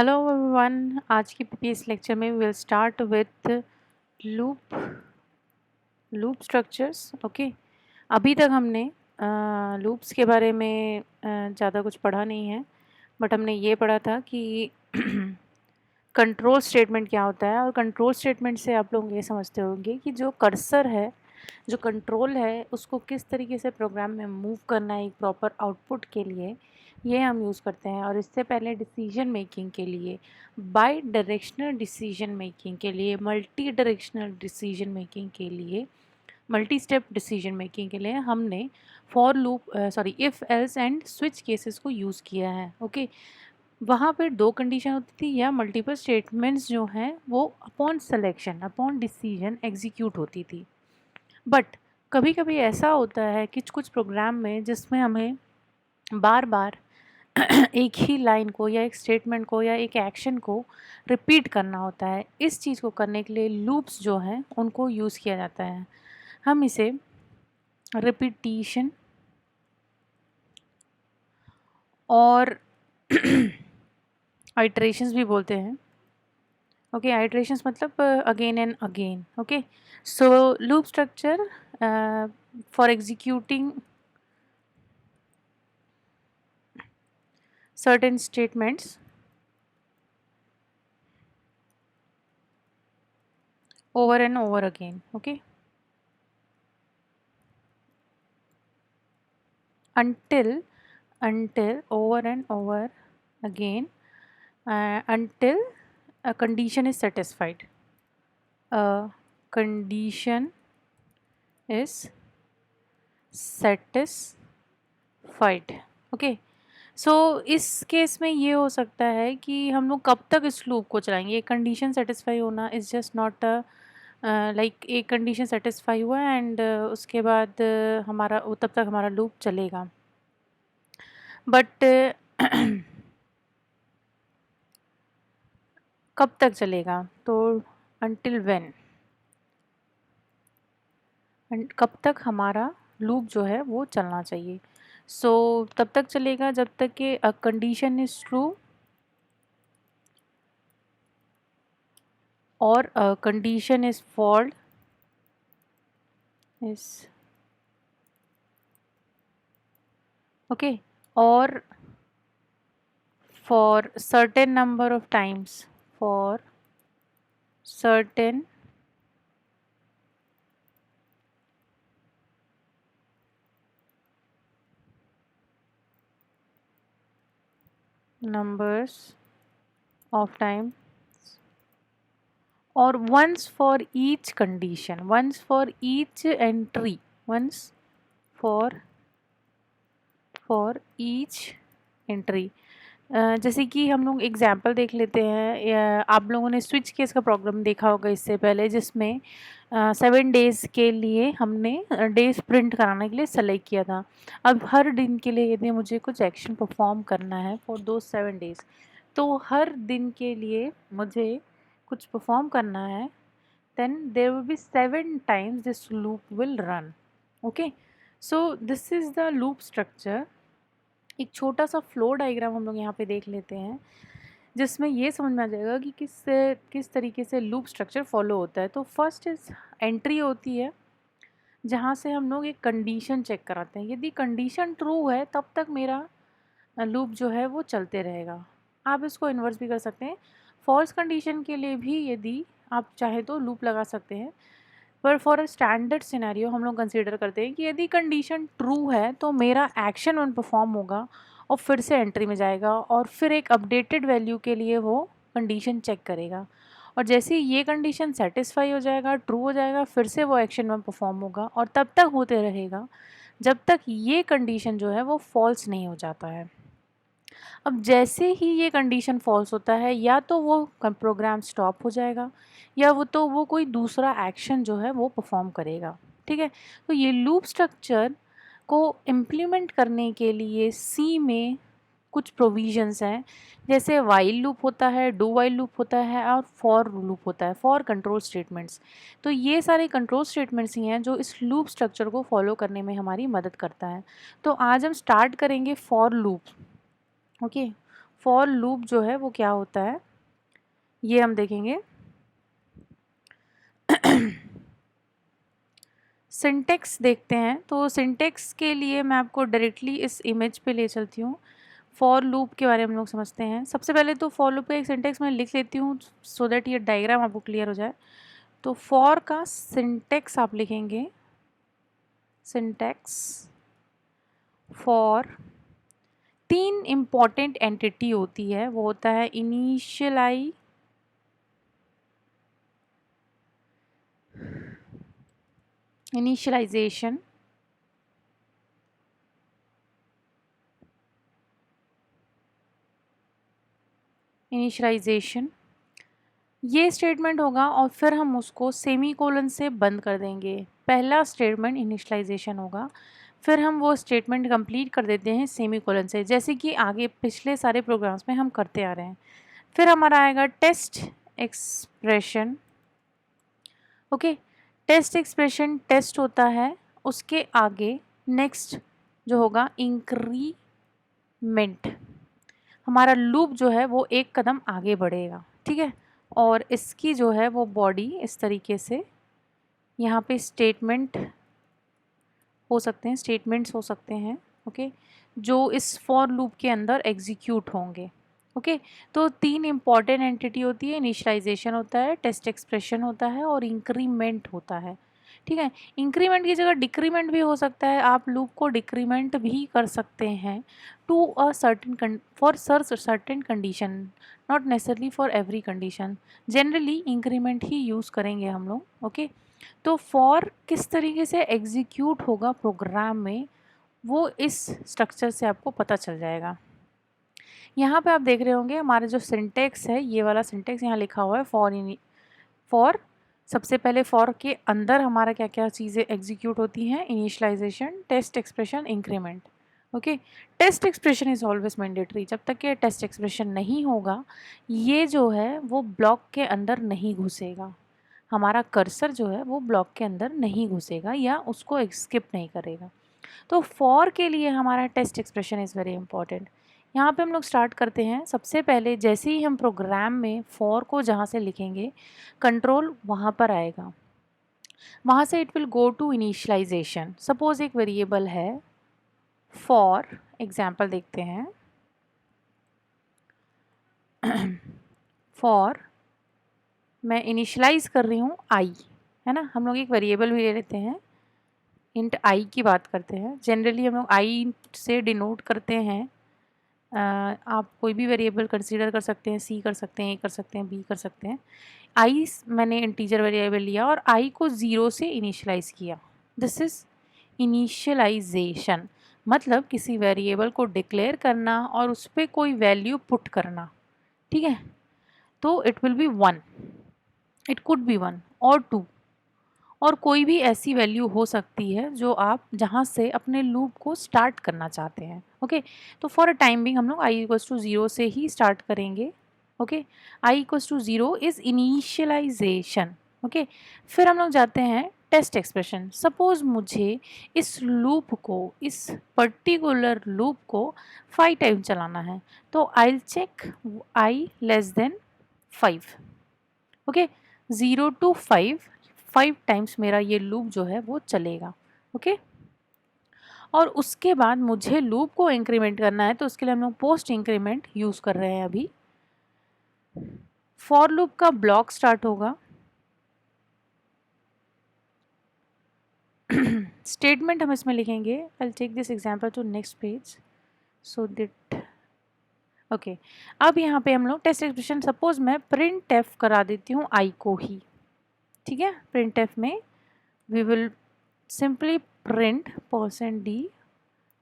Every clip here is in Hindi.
हेलो एवरीवन, आज की पीपीएस लेक्चर में will start with loop loop structures. Okay, अभी तक हमने लूप्स के बारे में ज़्यादा कुछ पढ़ा नहीं है, बट हमने ये पढ़ा था कि कंट्रोल स्टेटमेंट क्या होता है। और कंट्रोल स्टेटमेंट से आप लोग ये समझते होंगे कि जो कर्सर है, जो कंट्रोल है, उसको किस तरीके से प्रोग्राम में मूव करना है एक प्रॉपर आउटपुट के लिए, ये हम यूज़ करते हैं। और इससे पहले डिसीजन मेकिंग के लिए, बाई डायरेक्शनल डिसीजन मेकिंग के लिए, मल्टी डायरेक्शनल डिसीजन मेकिंग के लिए, मल्टी स्टेप डिसीजन मेकिंग के लिए हमने for loop if else and switch cases को यूज़ किया है। ओके, वहाँ पे दो कंडीशन होती थी या मल्टीपल स्टेटमेंट्स जो हैं वो upon selection, upon decision execute होती थी। बट कभी कभी ऐसा होता है कि कुछ प्रोग्राम में जिसमें हमें बार बार एक ही लाइन को या एक स्टेटमेंट को या एक एक्शन को रिपीट करना होता है। इस चीज़ को करने के लिए लूप्स जो हैं उनको यूज़ किया जाता है। हम इसे रिपीटिशन और आइटरेशंस भी बोलते हैं। ओके, आइटरेशंस मतलब again and again. Okay, so loop structure for executing certain statements over and over again. Okay, until over and over again, until a condition is satisfied. A condition is satisfied. Okay, so इस केस में ये हो सकता है कि हम लोग कब तक इस लूप को चलाएंगे। कंडीशन सेटिस्फाई होना इज़ जस्ट नॉट लाइक एक कंडीशन सेटिस्फाई हुआ एंड उसके बाद हमारा तब तक हमारा लूप चलेगा। बट कब तक चलेगा, तो अनटिल व्हेन, कब तक हमारा लूप जो है वो चलना चाहिए। सो तब तक चलेगा जब तक कि अ कंडीशन इज ट्रू और a condition is false is okay, और for certain number of times, for certain numbers of time, or once for each condition, once for each entry, once for each entry। जैसे कि हम लोग एग्जाम्पल देख लेते हैं, आप लोगों ने स्विच केस का प्रॉब्लम देखा होगा इससे पहले, जिसमें 7 डेज़ के लिए हमने डेज प्रिंट कराने के लिए सेलेक्ट किया था। अब हर दिन के लिए यदि मुझे कुछ एक्शन परफॉर्म करना है फॉर दो 7 डेज़, तो हर दिन के लिए मुझे कुछ परफॉर्म करना है, then there will be 7 times this loop will run. Okay, so this is the loop structure। एक छोटा सा फ्लो डायग्राम हम लोग यहाँ पे देख लेते हैं, जिसमें ये समझ में आ जाएगा कि किस तरीके से लूप स्ट्रक्चर फॉलो होता है। तो फर्स्ट इज एंट्री होती है, जहाँ से हम लोग एक कंडीशन चेक कराते हैं। यदि कंडीशन ट्रू है तब तक मेरा लूप जो है वो चलते रहेगा। आप इसको इन्वर्स भी कर सकते हैं, फॉल्स कंडीशन के लिए भी यदि आप चाहे तो लूप लगा सकते हैं। पर फॉर अ स्टैंडर्ड सिनेरियो हम लोग कंसीडर करते हैं कि यदि कंडीशन ट्रू है तो मेरा एक्शन वन परफॉर्म होगा और फिर से एंट्री में जाएगा और फिर एक अपडेटेड वैल्यू के लिए वो कंडीशन चेक करेगा। और जैसे ही ये कंडीशन सेटिस्फाई हो जाएगा, ट्रू हो जाएगा, फिर से वो एक्शन वन परफॉर्म होगा और तब तक होते रहेगा जब तक ये कंडीशन जो है वो फॉल्स नहीं हो जाता है। अब जैसे ही ये कंडीशन फॉल्स होता है, या तो वो प्रोग्राम स्टॉप हो जाएगा या वो कोई दूसरा एक्शन जो है वो परफॉर्म करेगा। ठीक है, तो ये लूप स्ट्रक्चर को इम्प्लीमेंट करने के लिए सी में कुछ प्रोविजंस हैं, जैसे वाइल लूप होता है, डू वाइल लूप होता है और फॉर लूप होता है, फॉर कंट्रोल स्टेटमेंट्स। तो ये सारे कंट्रोल स्टेटमेंट्स ही हैं जो इस लूप स्ट्रक्चर को फॉलो करने में हमारी मदद करता है। तो आज हम स्टार्ट करेंगे for loop. Okay, for loop जो है वो क्या होता है ये हम देखेंगे। सिंटेक्स देखते हैं, तो सिंटेक्स के लिए मैं आपको डायरेक्टली इस इमेज पे ले चलती हूँ। फॉर लूप के बारे में हम लोग समझते हैं। सबसे पहले तो फॉर लूप का एक सिंटेक्स मैं लिख लेती हूँ सो दैट ये डायग्राम आपको क्लियर हो जाए। तो फॉर का सिंटेक्स आप लिखेंगे, सिंटेक्स फॉर 3 इम्पॉर्टेंट एंटिटी होती है, वो होता है इनिशियलाइजेशन, ये स्टेटमेंट होगा और फिर हम उसको सेमीकोलन से बंद कर देंगे। पहला स्टेटमेंट इनिशियलाइजेशन होगा, फिर हम वो स्टेटमेंट कंप्लीट कर देते हैं सेमीकोलन से, जैसे कि आगे पिछले सारे प्रोग्राम्स में हम करते आ रहे हैं। फिर हमारा आएगा test expression. Okay, test expression test होता है, उसके आगे नेक्स्ट जो होगा इंक्रीमेंट, हमारा लूप जो है वो एक कदम आगे बढ़ेगा, ठीक है। और इसकी जो है वो बॉडी इस तरीके से, यहाँ पे स्टेटमेंट हो सकते हैं, स्टेटमेंट्स हो सकते हैं, ओके, जो इस फॉर लूप के अंदर एग्जीक्यूट होंगे। ओके, तो 3 इम्पॉर्टेंट एंटिटी होती है, इनिशियलाइजेशन होता है, टेस्ट एक्सप्रेशन होता है और इंक्रीमेंट होता है, ठीक है। इंक्रीमेंट की जगह डिक्रीमेंट भी हो सकता है, आप लूप को डिक्रीमेंट भी कर सकते हैं to a certain for certain condition, not necessarily for every condition. Generally increment ही यूज़ करेंगे हम लोग, ओके। तो फॉर किस तरीके से एग्जीक्यूट होगा प्रोग्राम में, वो इस स्ट्रक्चर से आपको पता चल जाएगा। यहाँ पे आप देख रहे होंगे हमारा जो सिंटेक्स है, ये वाला सिंटेक्स यहाँ लिखा हुआ है फॉर सबसे पहले फॉर के अंदर हमारा क्या क्या चीज़ें एग्जीक्यूट होती हैं, initialization, test expression, increment. Okay, test expression is always mandatory, जब तक ये टेस्ट एक्सप्रेशन नहीं होगा ये जो है वो ब्लॉक के अंदर नहीं घुसेगा, हमारा कर्सर जो है वो ब्लॉक के अंदर नहीं घुसेगा या उसको स्किप नहीं करेगा। तो फॉर के लिए हमारा test expression is very important. यहाँ पे हम लोग स्टार्ट करते हैं। सबसे पहले जैसे ही हम प्रोग्राम में फॉर को जहाँ से लिखेंगे, कंट्रोल वहाँ पर आएगा, वहाँ से it will go to initialization. Suppose एक वेरिएबल है फॉर, एग्जाम्पल देखते हैं, फॉर मैं इनिशियलाइज कर रही हूँ आई, है ना। हम लोग एक वेरिएबल भी ले लेते हैं, इंट आई की बात करते हैं। जनरली हम लोग आई से डिनोट करते हैं, आप कोई भी वेरिएबल कंसीडर कर सकते हैं, सी कर सकते हैं, ए कर सकते हैं, बी कर सकते हैं। आई मैंने इंटीजर वेरिएबल लिया और आई को 0 से इनिशियलाइज किया, दिस इज़ इनिशियलाइजेशन, मतलब किसी वेरिएबल को डिक्लेयर करना और उस पर कोई वैल्यू पुट करना, ठीक है। तो it will be 1, it could be 1 और 2, और कोई भी ऐसी वैल्यू हो सकती है जो आप जहाँ से अपने लूप को स्टार्ट करना चाहते हैं, ओके। तो फॉर अ टाइम बिंग हम लोग आई इक्वल्स टू 0 से ही स्टार्ट करेंगे, okay. I equals to 0 is initialization, okay. फिर हम लोग जाते हैं टेस्ट एक्सप्रेशन। सपोज मुझे इस लूप को, इस पर्टिकुलर लूप को 5 टाइम चलाना है, तो I check I less than 5, okay. 0 to 5 times मेरा ये लूप जो है वो चलेगा, ओके। और उसके बाद मुझे लूप को इंक्रीमेंट करना है, तो उसके लिए हम लोग पोस्ट इंक्रीमेंट यूज़ कर रहे हैं अभी। फॉर लूप का ब्लॉक स्टार्ट होगा, स्टेटमेंट हम इसमें लिखेंगे। I take this example to next page so that, okay. अब यहाँ पे हम लोग टेस्ट एक्सप्रेशन, सपोज मैं प्रिंट एफ करा देती हूँ आई को ही, ठीक है। प्रिंट एफ में we will simply print %d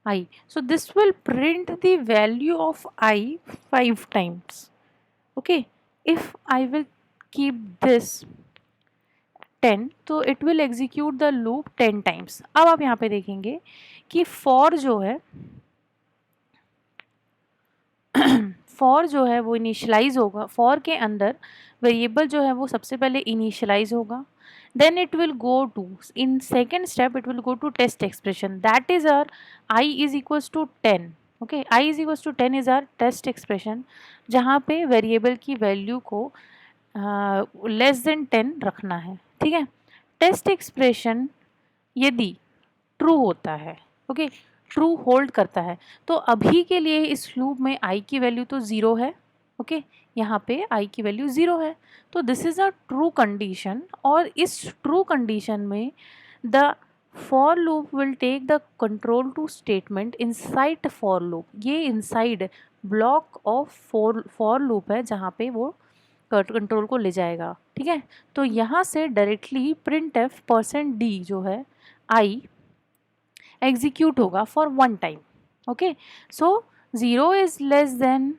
I. So this will print the value of I 5 times. Okay. If I will keep this 10, तो it will execute the loop 10 times. अब आप यहाँ पे देखेंगे कि for जो है फॉर जो है वो इनिशियलाइज होगा, फॉर के अंदर वेरिएबल जो है वो सबसे पहले इनिशियलाइज होगा, then it will go to, in second step it will go to test expression, that is our I is equals to 10, ओके, i is equal to 10 is our test expression, जहाँ पे वेरिएबल की वैल्यू को लेस देन 10 रखना है, ठीक है। टेस्ट एक्सप्रेशन यदि ट्रू होता है, ओके, ट्रू होल्ड करता है, तो अभी के लिए इस लूप में i की वैल्यू तो ज़ीरो है, ओके, यहाँ पे i की वैल्यू ज़ीरो है, तो this is a true condition. और इस ट्रू कंडीशन में the for loop will take the control to statement inside for loop, ये inside block of for loop है जहाँ पे वो कंट्रोल को ले जाएगा, ठीक है। तो यहाँ से directly print F percent D जो है आई एग्जीक्यूट होगा for one time, okay. So 0 is less than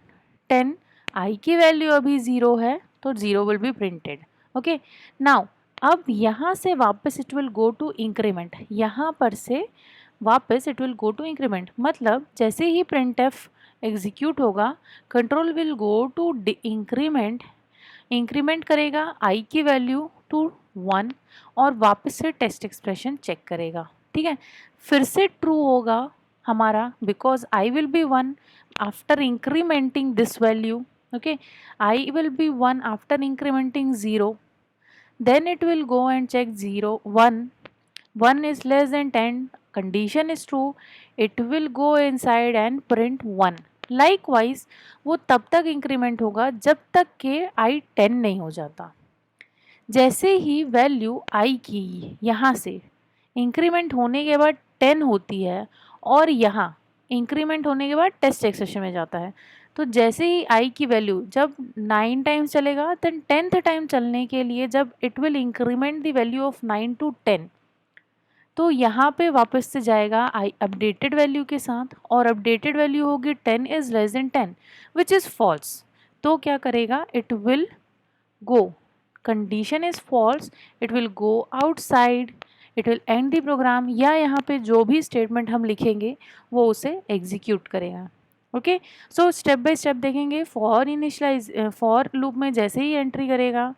10, I की वैल्यू अभी 0 है तो 0 will be printed, okay. Now अब यहाँ से वापस it will go to increment, यहाँ पर से वापस it will go to increment, मतलब जैसे ही प्रिंट एफ एग्जीक्यूट होगा control will go to increment, increment करेगा आई की वैल्यू टू 1 और वापस से टेस्ट एक्सप्रेशन चेक करेगा, ठीक है। फिर से ट्रू होगा हमारा because I will be 1 after incrementing this value, okay, I will be 1 after incrementing 0, then it will go and check 0 1 is less than 10, condition is true, it will go inside and print 1। likewise वो तब तक इंक्रीमेंट होगा जब तक के i 10 नहीं हो जाता। जैसे ही वैल्यू i की यहाँ से इंक्रीमेंट होने के बाद 10 होती है और यहाँ इंक्रीमेंट होने के बाद टेस्ट एक्सप्रेशन में जाता है, तो जैसे ही i की वैल्यू जब 9 टाइम्स चलेगा देन 10th टाइम चलने के लिए जब it will increment the value of 9 to 10, तो यहाँ पे वापस से जाएगा आई अपडेटेड वैल्यू के साथ और अपडेटेड वैल्यू होगी 10 is less than 10 which is false. तो क्या करेगा, it will go, condition is false, it will go outside, it will end the program, या यहाँ पे जो भी स्टेटमेंट हम लिखेंगे वो उसे एग्जीक्यूट करेगा, okay. So step by step देखेंगे। फॉर इनिशलाइज फॉर लूप में जैसे ही एंट्री करेगा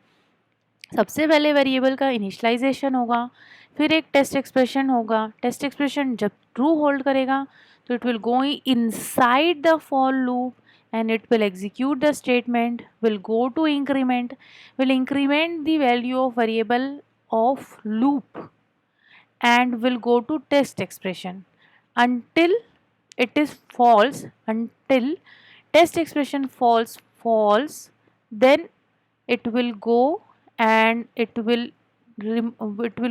सबसे पहले वेरिएबल का इनिशलाइजेशन होगा, फिर एक टेस्ट एक्सप्रेशन होगा, टेस्ट एक्सप्रेशन जब ट्रू होल्ड करेगा तो it will go inside the for loop and it will execute the statement, will go to increment, will increment the value of variable of loop and will go to test expression until it is false, until test expression false, then it will go and it will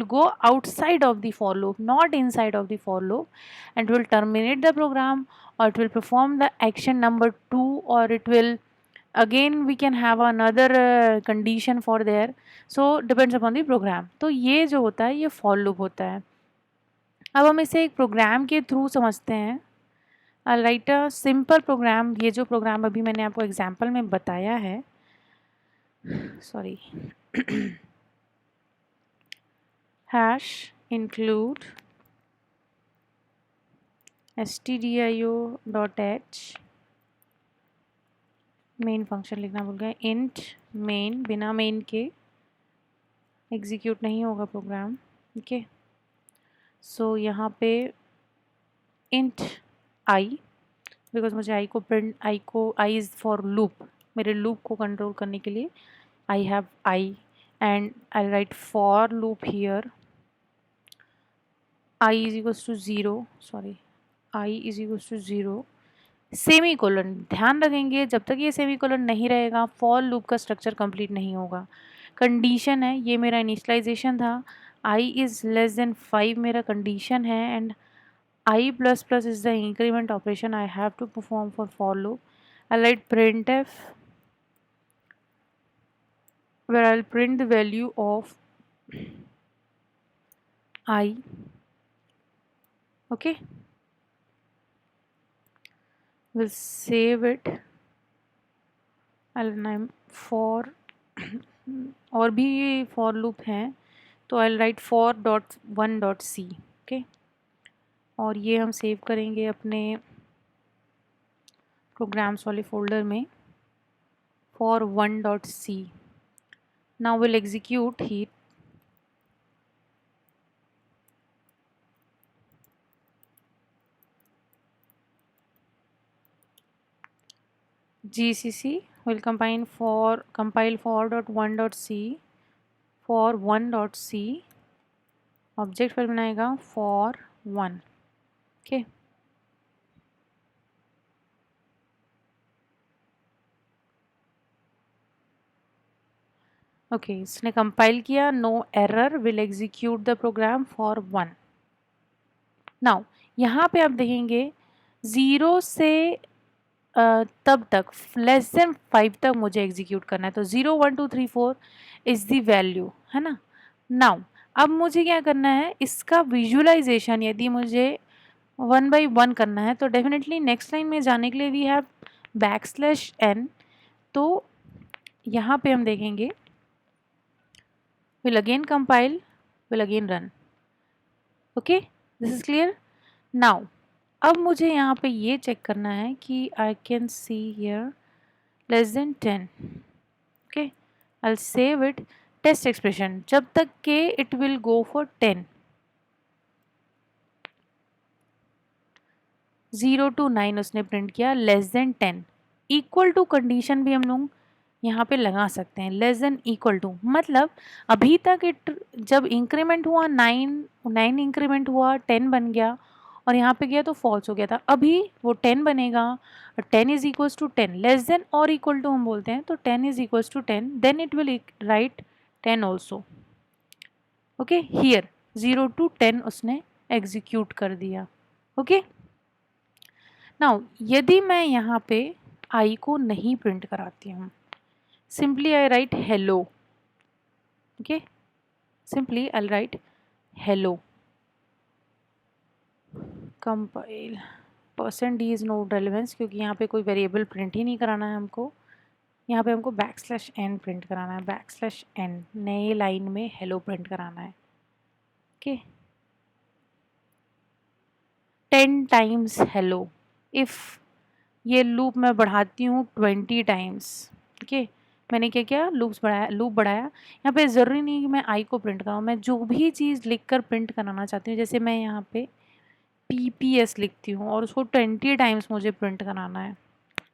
go outside of the for loop, not inside of the for loop, and will terminate the program, or it will perform the action number 2, or it will again we can have another condition for there, so depends upon the program। तो ये जो होता है ये for loop होता है। अब हम इसे एक प्रोग्राम के थ्रू समझते हैं। I'll write a simple program, ये जो प्रोग्राम अभी मैंने आपको एग्जाम्पल में बताया है, sorry, hash include stdio.h, main function लिखना भूल गए, int main, बिना मेन के एग्जीक्यूट नहीं होगा प्रोग्राम, ओके। सो यहाँ पे int i, बिकॉज मुझे i को print, i is for loop, मेरे लूप को कंट्रोल करने के लिए I have I, and I'll write for loop here, I is equals to 0, sorry, I is equals to 0, semi colon. ध्यान रखेंगे जब तक ये सेमी कोलन नहीं रहेगा फॉर लूप का स्ट्रक्चर कंप्लीट नहीं होगा। कंडीशन है, ये मेरा इनिशलाइजेशन था, I इज़ लेस देन 5 मेरा कंडीशन है, and I plus plus is the increment operation I have to perform for loop. I'll write printf where I'll print the value of I, okay, we'll save it, I'll name for और भी ये for loop हैं तो I'll write for.1.c, okay, और ये हम सेव करेंगे अपने प्रोग्राम्स वाले फोल्डर में for1.c। now we'll execute here, GCC will compile for.1.c for 1.c object file बनाएगा for 1. ओके ओके इसने कंपाइल किया, no error, will execute the program for 1. Now यहाँ पे आप देखेंगे 0 से तब तक लेस देन 5 तक मुझे एग्जीक्यूट करना है, तो 0 1 2 3 4 इज द वैल्यू, है ना. नाउ अब मुझे क्या करना है, इसका विजुअलाइजेशन यदि मुझे 1 बाई 1 करना है तो डेफिनेटली नेक्स्ट लाइन में जाने के लिए वी हैव \n. तो यहाँ पे हम देखेंगे will again compile, will again run. okay this is clear. now अब मुझे यहाँ पे ये चेक करना है कि I can see here less than 10. okay I'll save it, test expression, जब तक के it will go for 10. 0 to 9 उसने प्रिंट किया, less than 10. Equal to condition भी हम लोग यहाँ पे लगा सकते हैं, लेस देन इक्वल टू, मतलब अभी तक जब इंक्रीमेंट हुआ 9 इंक्रीमेंट हुआ 10 बन गया और यहाँ पे गया तो फॉल्स हो गया था, अभी वो 10 बनेगा, 10 is equals to 10, less than और इक्वल टू हम बोलते हैं, तो 10 is equals to 10, then it will write 10 also. Okay here 0 to 10 उसने एग्जीक्यूट कर दिया. ओके नाउ यदि मैं यहाँ पे आई को नहीं प्रिंट कराती हूँ, simply I write hello. okay simply I'll write hello. compile %d is no relevance क्योंकि यहाँ पे कोई वेरिएबल प्रिंट ही नहीं कराना है हमको, यहाँ पे हमको \n प्रिंट कराना है, \n नए लाइन में हेलो प्रिंट कराना है. Okay 10 times hello. इफ़ ये लूप मैं बढ़ाती हूँ 20 टाइम्स, ओके मैंने क्या किया, लूप बढ़ाया. यहाँ पे ज़रूरी नहीं कि मैं आई को प्रिंट कराऊँ, मैं जो भी चीज़ लिखकर प्रिंट कराना चाहती हूँ, जैसे मैं यहाँ पे PPS लिखती हूँ और उसको 20 टाइम्स मुझे प्रिंट कराना है.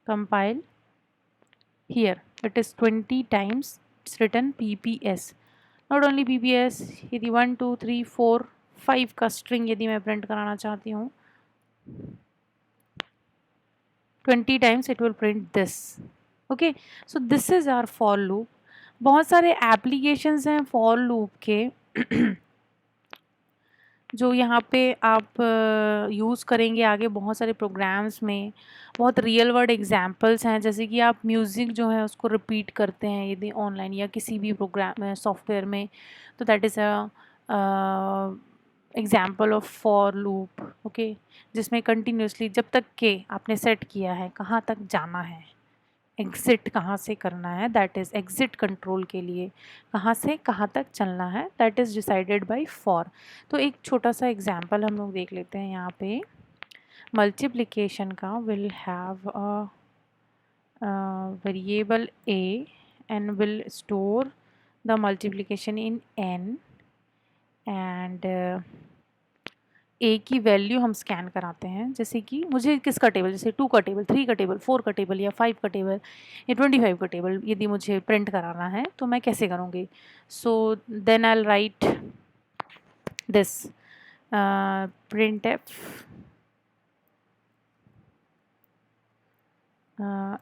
Compile here it is 20 times it's written PPS. Not only PPS, यदि 1 2 3 4 5 का स्ट्रिंग यदि मैं प्रिंट कराना चाहती हूँ 20 times it will print this. okay so this is our for loop. बहुत सारे एप्लीकेशंस हैं for loop के जो यहाँ पे आप यूज़ करेंगे आगे बहुत सारे प्रोग्राम्स में. बहुत रियल वर्ल्ड एग्जांपल्स हैं, जैसे कि आप म्यूज़िक जो है उसको रिपीट करते हैं यदि ऑनलाइन या किसी भी प्रोग्राम सॉफ्टवेयर में, तो that is a example of for loop. Okay जिसमें कंटिन्यूसली जब तक के आपने सेट किया है कहाँ तक जाना है, एग्ज़िट कहाँ से करना है, दैट इज़ एग्ज़िट कंट्रोल के लिए कहाँ से कहाँ तक चलना है, that is decided by for. तो एक छोटा सा एग्जाम्पल हम लोग देख लेते हैं यहाँ पे. मल्टीप्लिकेशन का will have a variable a and will store the multiplication in n and ए की वैल्यू हम स्कैन कराते हैं. जैसे कि मुझे किसका टेबल, जैसे 2 का टेबल, 3 का टेबल, 4 का टेबल या 5 का टेबल या 25 का टेबल यदि मुझे प्रिंट कराना है तो मैं कैसे करूँगी. So then I will write this printf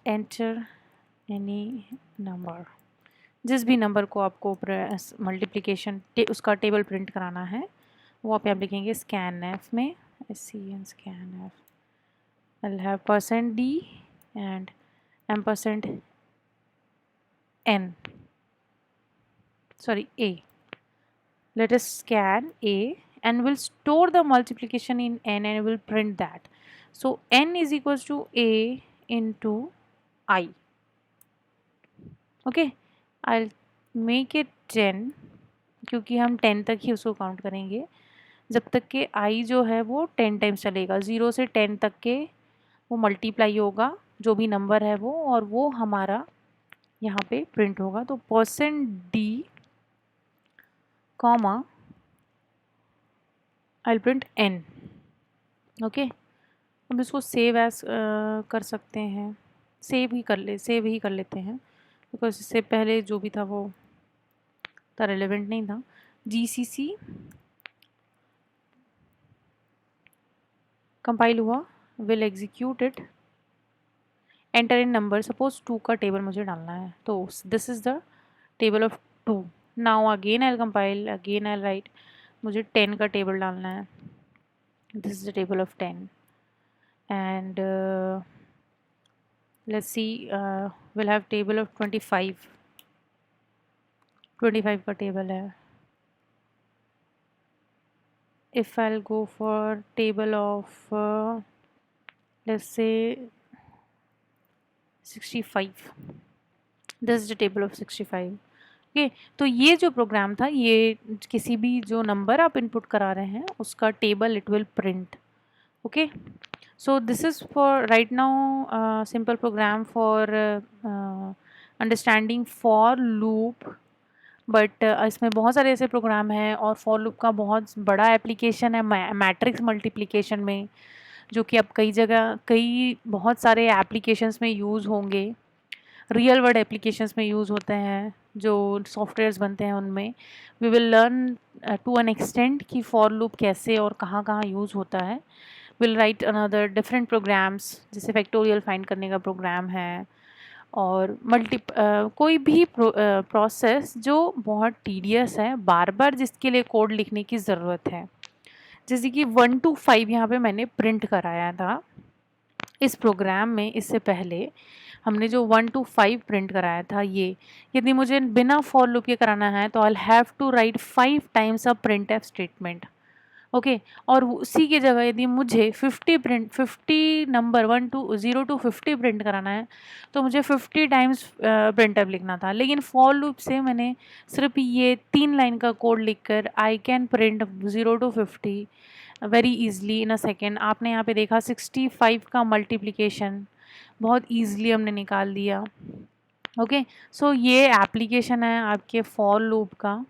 enter any number. जिस भी नंबर को आपको मल्टीप्लिकेशन उसका टेबल प्रिंट कराना है वो आप यहाँ लिखेंगे scanf में, scanf. I'll have %d and %n. Sorry, a. Let us scan a and we'll store the multiplication in n and we'll print that. So n is equals to a into I. Okay, I'll make it 10 क्योंकि हम 10 तक ही उसको काउंट करेंगे, जब तक के i जो है वो 10 टाइम्स चलेगा. 0 से 10 तक के वो मल्टीप्लाई होगा जो भी नंबर है वो, और वो हमारा यहाँ पे प्रिंट होगा. तो %d कॉमा आई प्रिंट n. ओके अब इसको सेव एज कर सकते हैं. सेव ही कर लेते हैं, बिकॉज इससे पहले जो भी था वो इतना रेलेवेंट नहीं था। GCC कंपाइल हुआ, will execute it, enter in number, suppose 2 का टेबल मुझे डालना है, तो this is the table of 2। Now again I compile, again I right, मुझे 10 का टेबल डालना है, this is the table of 10 and let's see, we'll have table of 25 का टेबल है। if I'll go for table of let's say 65, this is the table of 65। Okay, तो ये जो प्रोग्राम था, ये किसी भी जो नंबर आप इनपुट करा रहे हैं उसका table it will print. Okay, so this is for right now simple program for understanding for loop, but इसमें बहुत सारे ऐसे प्रोग्राम हैं और फॉर लूप का बहुत बड़ा एप्लीकेशन है मैट्रिक्स मल्टीप्लिकेशन में, जो कि अब कई जगह बहुत सारे एप्लीकेशंस में यूज़ होंगे, रियल वर्ल्ड एप्लीकेशंस में यूज़ होते हैं, जो सॉफ्टवेयर्स बनते हैं उनमें we will learn to an extent कि फॉर लूप कैसे और कहाँ कहाँ यूज़ होता है। Will write another different programs, जैसे फैक्टोरियल फाइंड करने का प्रोग्राम है, और कोई भी प्रोसेस जो बहुत टीडियस है, बार बार जिसके लिए कोड लिखने की ज़रूरत है, जैसे कि 1 to 5 यहाँ पे मैंने प्रिंट कराया था इस प्रोग्राम में। इससे पहले हमने जो 1 to 5 प्रिंट कराया था, ये यदि मुझे बिना फॉर लूप के कराना है तो I have to write 5 times a print F statement. Okay, और उसी की जगह यदि मुझे 50 नंबर 0 to 50 प्रिंट कराना है तो मुझे 50 टाइम्स प्रिंट एफ लिखना था। लेकिन फॉर लूप से मैंने सिर्फ ये 3 लाइन का कोड लिखकर I can print 0 to 50 very easily in a second. आपने यहाँ पे देखा 65 का मल्टीप्लिकेशन बहुत ईजली हमने निकाल दिया। ओके, सो ये एप्लीकेशन है आपके फॉर लूप का,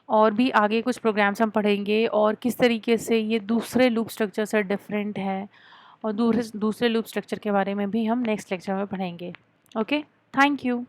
और भी आगे कुछ प्रोग्राम्स हम पढ़ेंगे और किस तरीके से ये दूसरे लूप स्ट्रक्चर से डिफरेंट है, और दूसरे लूप स्ट्रक्चर के बारे में भी हम नेक्स्ट लेक्चर में पढ़ेंगे। Okay, thank you.